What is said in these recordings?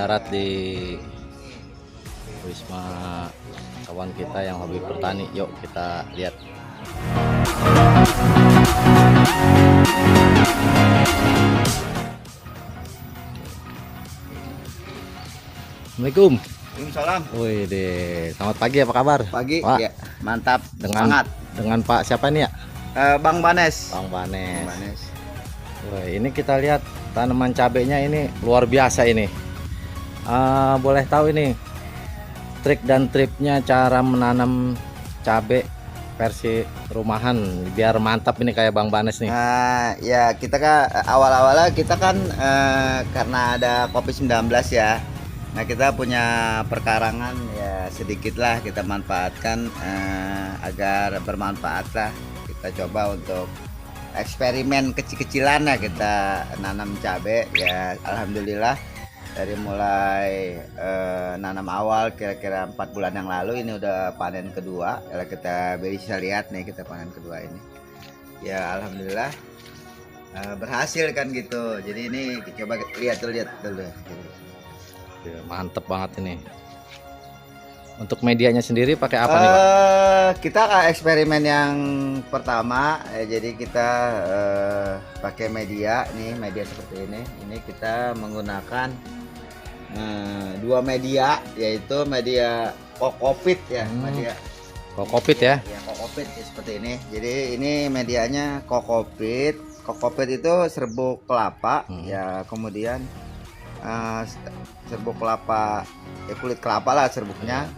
mendarat di wisma kawan kita yang hobi bertani. Yuk kita lihat. Assalamualaikum. Waalaikumsalam. Wih deh, selamat pagi, apa kabar? Pagi, Pak, ya, mantap, dengan semangat. Dengan Pak siapa nih ya? Bang Banes. Bang Banes. Bang Banes. Wih, ini kita lihat tanaman cabenya ini luar biasa ini. Boleh tahu ini trik dan triknya cara menanam cabe versi rumahan biar mantap ini kayak Bang Banes nih. Ya kita kan awal-awalnya kita kan karena ada COVID-19 ya. Nah kita punya perkarangan ya sedikit lah kita manfaatkan agar bermanfaat lah. Kita coba untuk eksperimen kecil-kecilan ya kita nanam cabai ya. Alhamdulillah dari mulai nanam awal kira-kira 4 bulan yang lalu ini udah panen kedua. Kalau kita bisa lihat nih kita panen kedua ini ya alhamdulillah berhasil kan gitu. Jadi ini coba lihat dulu. Ya, mantep banget ini. Untuk medianya sendiri pakai apa nih, Pak? Kita eksperimen yang pertama jadi kita pakai media nih, media seperti ini. Ini kita menggunakan dua media, yaitu media kokopit ya, media Kokopit ya? ya kokopit ya, seperti ini. Jadi ini medianya kokopit. Kokopit itu serbuk kelapa ya, kemudian serbuk kelapa ya, kulit kelapa lah serbuknya.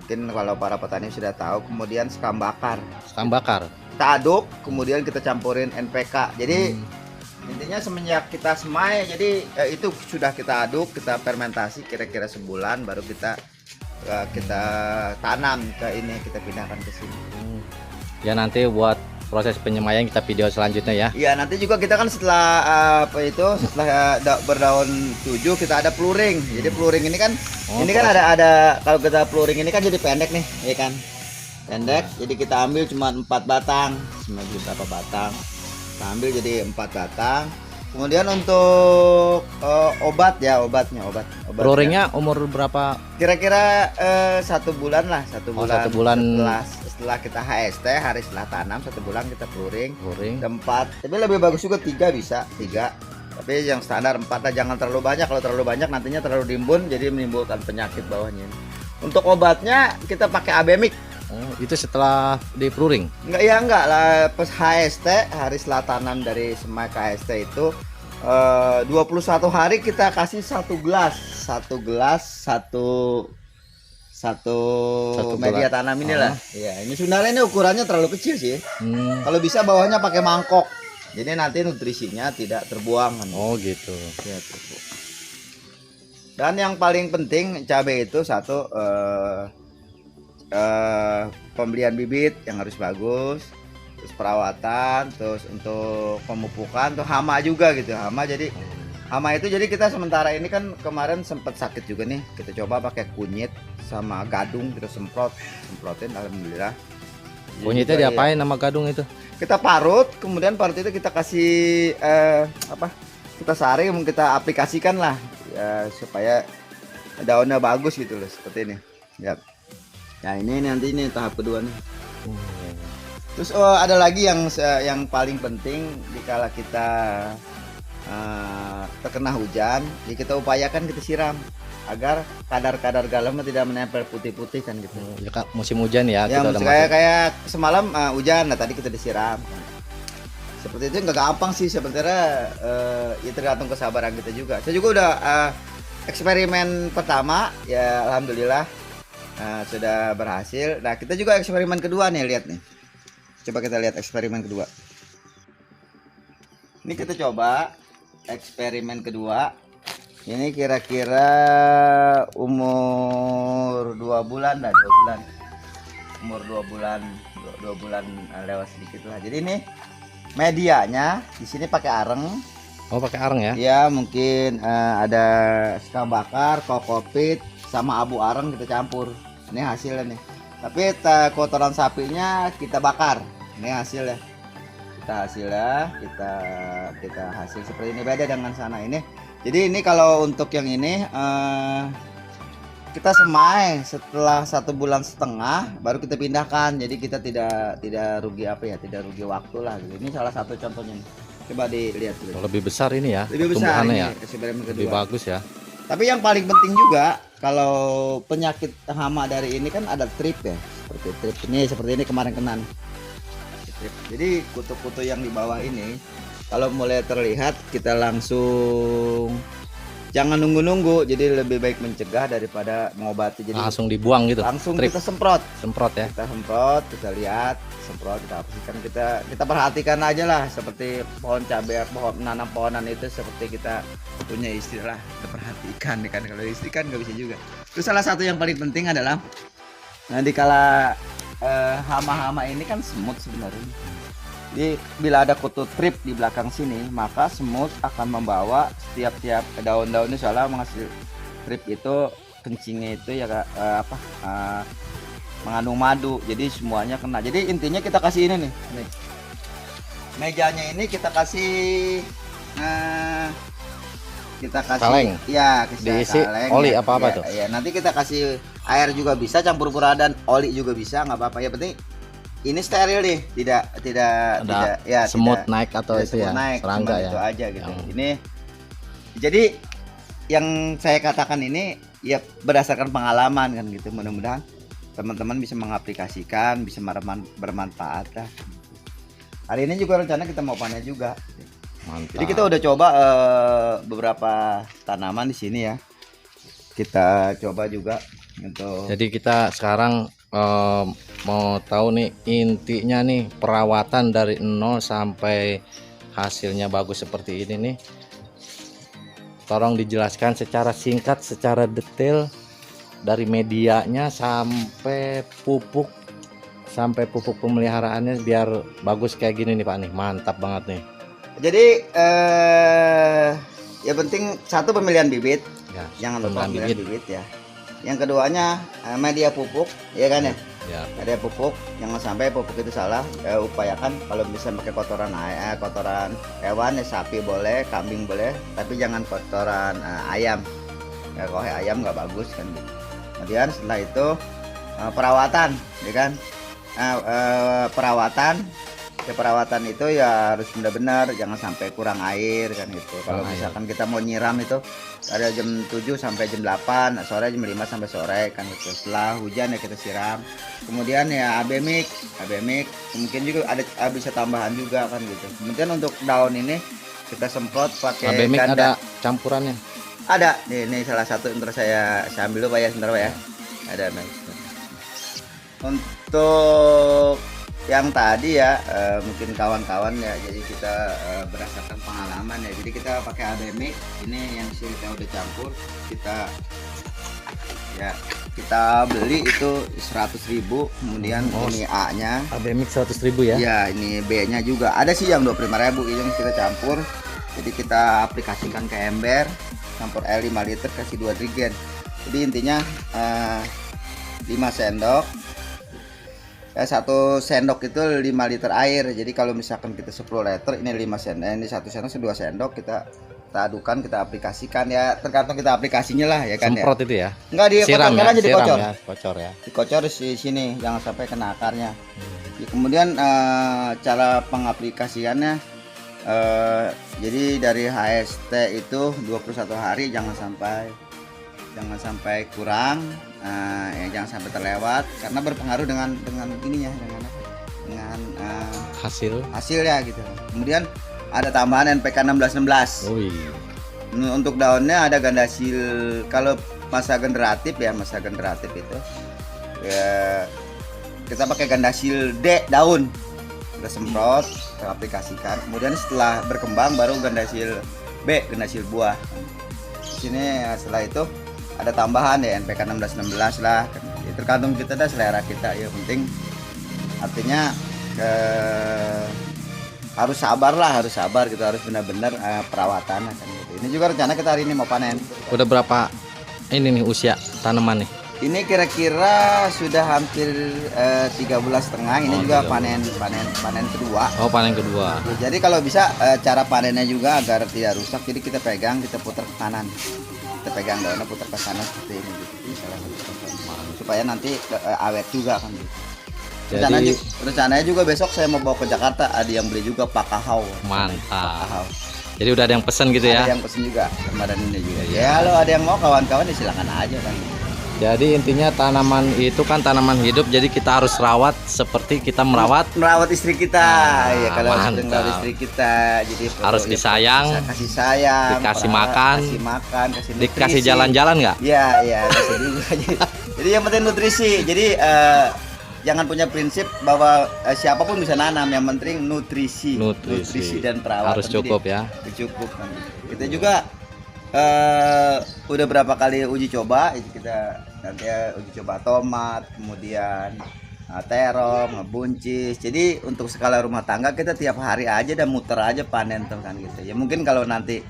Mungkin kalau para petani sudah tahu. Kemudian sekam bakar kita aduk, kemudian kita campurin NPK. Jadi intinya semenjak kita semai, jadi itu sudah kita aduk, kita fermentasi kira-kira sebulan, baru kita tanam ke ini, kita pindahkan ke sini. Ya nanti buat proses penyemaian kita video selanjutnya ya. Iya, nanti juga kita kan setelah setelah berdaun 7 kita ada pluring. Jadi pluring ini kan kan ada kalau kita pluring ini kan jadi pendek nih, ya kan? Pendek. Jadi kita ambil cuma 4 batang. Cuma berapa batang? Kita ambil jadi 4 batang. Kemudian untuk obatnya. Pluringnya umur berapa? Kira-kira 1 bulan lah, 1 bulan. 1 bulan Setelah kita HST, hari setelah tanam 1 bulan kita pluring. Tempat, tapi lebih bagus juga 3 bisa 3. Tapi yang standar 4 lah, jangan terlalu banyak. Kalau terlalu banyak nantinya terlalu rimbun, jadi menimbulkan penyakit bawahnya. Untuk obatnya kita pakai Abemik. Itu setelah di pluring? Enggak lah, pas HST, hari setelah tanam dari semai ke HST itu 21 hari kita kasih 1 gelas media tanam inilah. Iya, ini sebenarnya ini ukurannya terlalu kecil sih. Kalau bisa bawahnya pakai mangkok. Jadi nanti nutrisinya tidak terbuang kan. Oh gitu. Dan yang paling penting cabai itu satu pembelian bibit yang harus bagus, terus perawatan, terus untuk pemupukan, tuh hama juga gitu. Hama itu jadi kita sementara ini kan kemarin sempat sakit juga nih, kita coba pakai kunyit sama gadung, kita semprotin, alhamdulillah. Kunyitnya diapain sama gadung itu? Kita parut, kemudian parut itu kita kasih kita saring, kita aplikasikan lah ya, supaya daunnya bagus gitu loh, seperti ini ya. Nah ini nanti ini tahap kedua nih. Terus ada lagi yang paling penting dikala kita terkena hujan, jadi kita upayakan kita siram agar kadar galamnya tidak menempel putih-putih kan gitu. Ya, musim hujan ya. Ya kita kayak semalam hujan, nah tadi kita disiram. Seperti itu nggak gampang sih sebenarnya, ya tergantung kesabaran kita juga. Saya juga udah eksperimen pertama ya alhamdulillah sudah berhasil. Nah kita juga eksperimen kedua nih, lihat nih. Coba kita lihat eksperimen kedua. Ini kita coba eksperimen kedua. Ini kira-kira umur 2 bulan lah, 2 bulan. Umur 2 bulan lewat sedikit lah. Jadi ini medianya di sini pakai areng. Oh pakai areng ya? Ya mungkin ada sekam bakar, kokopit, sama abu areng kita campur. Ini hasilnya nih. Tapi kotoran sapinya kita bakar. Ini hasilnya. Kita hasil seperti ini, beda dengan sana. Ini Jadi ini kalau untuk yang ini kita semai setelah 1,5 bulan baru kita pindahkan. Jadi kita tidak rugi apa ya, tidak rugi waktu lah gitu. Ini salah satu contohnya nih. Coba dilihat dulu. Lebih besar ini ya, Lebih besar pertumbuhannya ini, ya, eksperimen lebih kedua. bagus ya. Tapi yang paling penting juga kalau penyakit hama dari ini kan ada trip ya, seperti trip ini, seperti ini kemarin kena nih. Trip. Jadi kutu-kutu yang di bawah ini kalau mulai terlihat kita langsung jangan nunggu-nunggu, jadi lebih baik mencegah daripada mengobati. Jadi Langsung dibuang gitu. langsung Trip. kita semprot Ya. kita semprot, kita lihat, semprot, kita bersihkan, kita perhatikan aja lah, seperti pohon cabai, pohon menanam pohonan itu seperti kita punya istri lah, kita perhatikan kan. Kalau istri kan nggak bisa juga. Terus salah satu yang paling penting adalah nanti kala hama-hama ini kan semut sebenarnya. Jadi bila ada kutu trip di belakang sini, maka semut akan membawa setiap daun-daunnya, soalnya menghasil trip itu kencingnya itu ya mengandung madu, jadi semuanya kena. Jadi intinya kita kasih ini nih, mejanya ini kita kasih Kaleng. ya, kasih Diisi kaleng, oli ya, apa-apa ya, tuh? ya, nanti kita kasih air juga bisa, campur pura dan oli juga bisa, nggak apa-apa, ya penting ini steril nih, tidak Ada ya semut tidak, naik atau tidak itu semut ya, naik, serangga cuman ya. itu aja gitu. Yang- Ini jadi yang saya katakan ini ya berdasarkan pengalaman kan gitu. Mudah-mudahan teman-teman bisa mengaplikasikan, bisa bermanfaat lah. Hari ini juga rencana kita mau panen juga. Mantap. Jadi kita udah coba beberapa tanaman di sini ya. Kita coba juga untuk Jadi kita sekarang mau tahu nih intinya nih perawatan dari nol sampai hasilnya bagus seperti ini nih. Tolong dijelaskan secara singkat, secara detail dari medianya sampai pupuk pemeliharaannya biar bagus kayak gini nih Pak nih. Mantap banget nih. Jadi ya penting satu pemilihan bibit, Ya, jangan lupa pemilihan pemilihan bibit ya. Yang keduanya media pupuk, ya kan ya. Ya. Media pupuk, jangan sampai pupuk itu salah. Upayakan kalau bisa pakai kotoran kotoran hewan, ya, sapi boleh, kambing boleh, tapi jangan kotoran ayam. Ya, kalau ayam nggak bagus kan gitu. Kemudian setelah itu perawatan, ya kan. Perawatan itu ya harus benar-benar, jangan sampai kurang air kan gitu. Kalau Kurang misalkan kita mau nyiram itu ada jam 7 sampai jam 8, sore jam 5 sampai sore kan gitu. Setelah hujan ya kita siram. Kemudian ya AB mix, mungkin juga ada bisa tambahan juga kan gitu. Kemudian untuk daun ini kita semprot pakai Abemik ganda. ada campurannya. Ada ini salah satu, ntar saya ambil dulu Pak ya, sebentar Pak ya. Ada Bang. Untuk yang tadi ya mungkin kawan-kawan ya, jadi kita berdasarkan pengalaman ya, jadi kita pakai Abemik ini yang kita udah campur, kita beli itu 100.000, kemudian ini A nya Abemik 100.000 ya. ya, ini B nya juga ada sih yang 25.000, ini yang kita campur. Jadi kita aplikasikan ke ember, campur air 5 liter, kasih 2 drigen. Jadi intinya 5 sendok, 1 sendok itu 5 liter air. Jadi kalau misalkan kita 10 liter, ini 5 sendok, ini 1 sendok, 2 sendok, kita adukan, kita aplikasikan ya, tergantung kita aplikasinya lah ya kan. Semprot ya. itu ya. Enggak Siram ya, jadi siram kocor. ya, kocor ya. Dikocor di sini, jangan sampai kena akarnya. Ya, kemudian cara pengaplikasiannya, jadi dari HST itu 21 hari, jangan sampai kurang, ya jangan sampai terlewat, karena berpengaruh dengan ininya, dengan hasilnya gitu. Kemudian ada tambahan NPK 1616. Wih. Untuk daunnya ada gandasil. Kalau masa generatif itu ya kita pakai gandasil D daun, kita semprot, kita aplikasikan. Kemudian setelah berkembang baru gandasil B, gandasil buah. Di sini setelah itu ada tambahan ya NPK 1616 lah. Ya, tergantung kita dah, selera kita ya, penting artinya harus sabar gitu, harus benar-benar perawatan kan gitu. Ini juga rencana kita hari ini mau panen. Udah berapa ini nih usia tanaman nih? Ini kira-kira sudah hampir 3,5 bulan. Ini Oh, juga 3 panen kedua. Oh, panen kedua. Jadi kalau bisa cara panennya juga agar tidak rusak. Jadi kita pegang, kita putar ke kanan. Kita pegang daunnya putar ke kanan seperti ini. Gitu. Ini salah satu contoh. Supaya nanti awet juga kan. Gitu. Rencananya juga besok saya mau bawa ke Jakarta. Ada yang beli juga pakahau. Mantap. Pakahau. Jadi udah ada yang pesen gitu ya. Ada yang pesen juga kemarin ini juga. Iya. Ya kalau ada yang mau kawan-kawan ya silakan aja kan. Jadi intinya tanaman itu kan tanaman hidup, jadi kita harus rawat seperti kita merawat istri kita. Ya kalau mantap. sedang merawat istri kita, jadi Harus disayang, kasih sayang, dikasih makan, kasih nutrisi. dikasih jalan-jalan nggak? Ya, kasih juga. Jadi yang penting nutrisi. Jadi jangan punya prinsip bahwa siapapun bisa nanam, yang penting nutrisi dan perawatan harus cukup ya. Cukup kan. Kita juga udah berapa kali uji coba, kita nanti uji coba tomat, kemudian terong, buncis. Jadi untuk skala rumah tangga kita tiap hari aja dan muter aja panen tuh kan gitu. Ya mungkin kalau nanti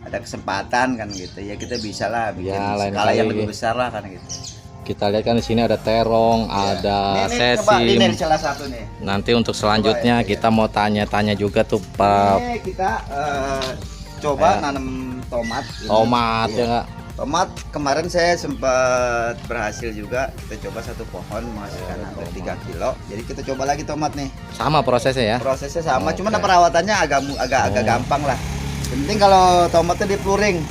ada kesempatan kan gitu ya kita bisa lah bikin skala yang lebih besar lah kan gitu. Kita lihat kan di sini ada terong, ada sesim. Coba, ini salah satu nih. Nanti untuk selanjutnya kita mau tanya-tanya juga tuh Pak. Ini kita coba nanam tomat. Tomat ya nggak? Tomat kemarin saya sempat berhasil juga. Kita coba satu pohon menghasilkan hampir 3 kilo. Jadi kita coba lagi tomat nih. Sama prosesnya ya? Prosesnya sama, cuman perawatannya agak gampang lah. Yang penting kalau tomatnya di pluring,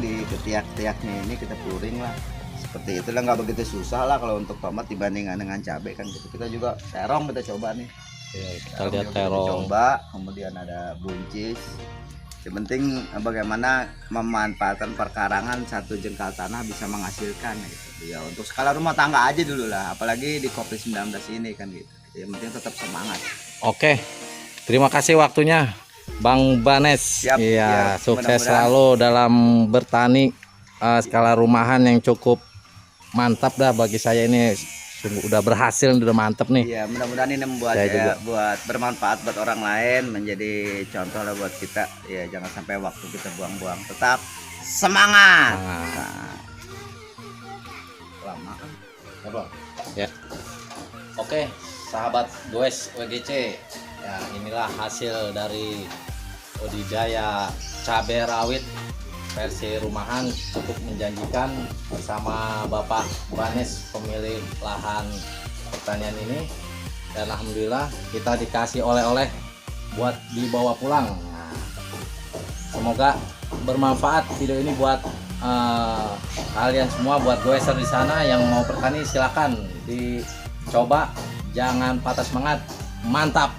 di ketiak-tiaknya ini kita pluring lah. Seperti itulah, nggak begitu susah lah kalau untuk tomat dibandingkan dengan cabai kan gitu. Kita juga terong kita coba nih. Kita lihat terong. Kita coba, kemudian ada buncis. Yang penting bagaimana memanfaatkan perkarangan satu jengkal tanah bisa menghasilkan gitu. Ya untuk skala rumah tangga aja dulu lah, apalagi di COVID-19 ini kan gitu. Yang penting tetap semangat. Oke. Terima kasih waktunya Bang Banes. Iya, sukses selalu dalam bertani skala rumahan yang cukup mantap dah bagi saya ini. Sungguh udah berhasil, udah mantep nih. Iya, mudah-mudahan ini membuat buat bermanfaat buat orang lain, menjadi contoh lah buat kita. Ya, jangan sampai waktu kita buang-buang. Tetap semangat. Lama kan? Ya. Oke, sahabat Goes WGC. Ya, inilah hasil dari budidaya cabai rawit versi rumahan, cukup menjanjikan bersama Bapak Banes, pemilik lahan pertanian ini. Dan alhamdulillah kita dikasih oleh-oleh buat dibawa pulang. Nah, semoga bermanfaat video ini buat kalian semua, buat goeser di sana yang mau bertani, silakan dicoba, jangan patah semangat, mantap.